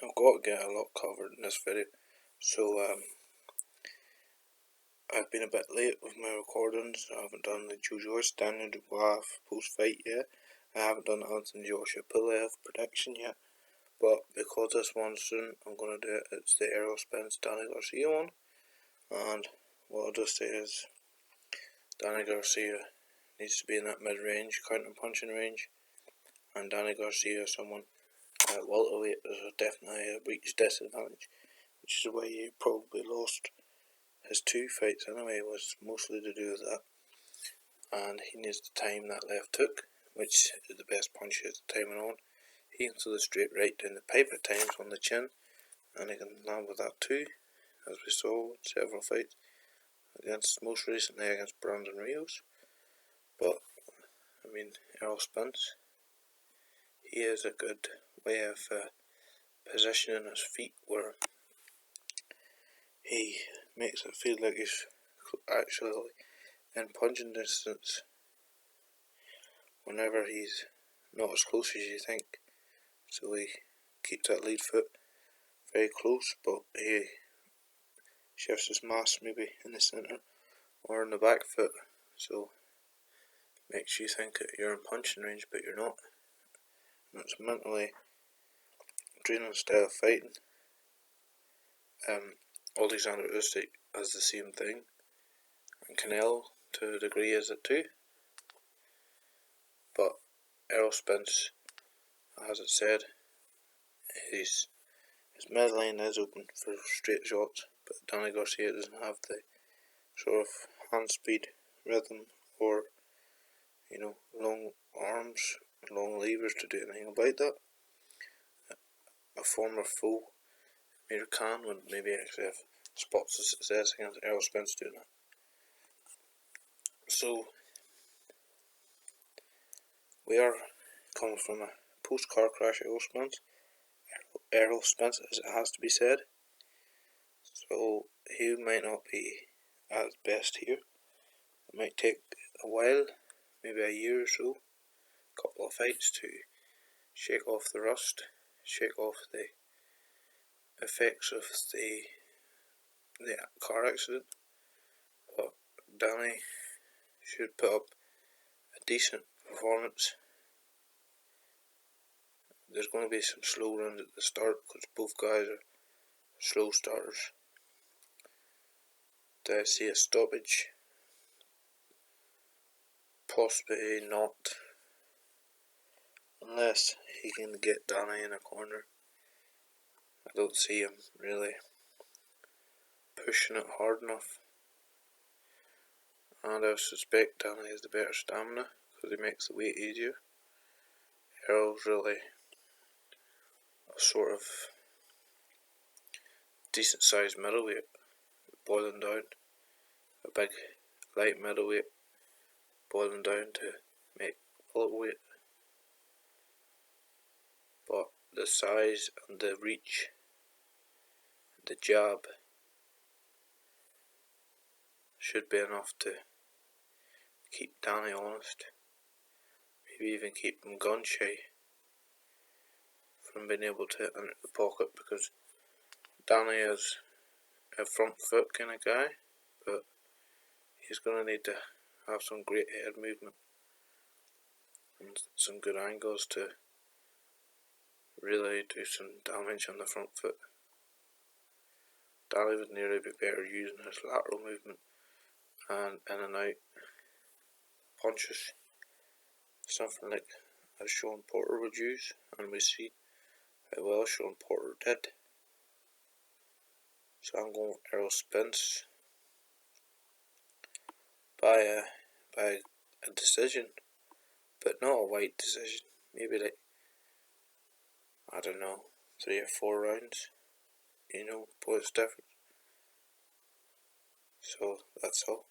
I've got to get a lot covered in this video, so I've been a bit late with my recordings. I haven't done the Joe Daniel Dubois post-fight yet. I haven't done the Anthony Joshua Pulev prediction yet, but because this one's soon, I'm going to do it. It's the Errol Spence Danny Garcia one, and what I'll just say is Danny Garcia needs to be in that mid-range, counter punching range, and Danny Garcia is someone at welterweight is definitely a reach disadvantage, which is why he probably lost his 2 fights anyway, was mostly to do with that. And he needs to time that left hook, which is the best punch he has timing on. He can throw the straight right down the pipe at times on the chin, and he can land with that too, as we saw in several fights, most recently against Brandon Rios. But I mean, Errol Spence, he has a good way of positioning his feet where he makes it feel like he's actually in punching distance whenever he's not as close as you think. So he keeps that lead foot very close, but he shifts his mass maybe in the centre or in the back foot, so makes you think that you're in punching range but you're not. And it's mentally draining style of fighting. Alexander Usyk has the same thing, and Canelo to a degree has it too. But Errol Spence, as it said, his midline is open for straight shots, but Danny Garcia doesn't have the sort of hand speed, rhythm, or long arms, long levers to do anything about that. A former foe, Amir Khan, would maybe actually have spots of success against Errol Spence doing that. So we are coming from a post-car crash Errol Spence, as it has to be said. So he might not be at his best here. It might take a while, maybe a year or so, a couple of fights to shake off the rust, shake off the effects of the car accident. But Danny should put up a decent performance. There's going to be some slow runs at the start because both guys are slow starters. Do I see a stoppage? Possibly not, unless he can get Danny in a corner. I don't see him really pushing it hard enough, and I suspect Danny has the better stamina because he makes the weight easier. Errol's really a sort of decent sized middleweight, boiling down, a big light middleweight, boiling down to make welterweight. But the size and the reach, the jab, should be enough to keep Danny honest, maybe even keep him gun shy from being able to enter the pocket, because Danny is a front foot kind of guy, but he's going to need to have some great head movement and some good angles to really do some damage on the front foot. Danny would nearly be better using his lateral movement and in and out punches, something like as Sean Porter would use, and we see how well Sean Porter did. So I'm going with Errol Spence by a decision, but not a white decision, maybe like, I don't know, 3 or 4 rounds, points difference. So that's all.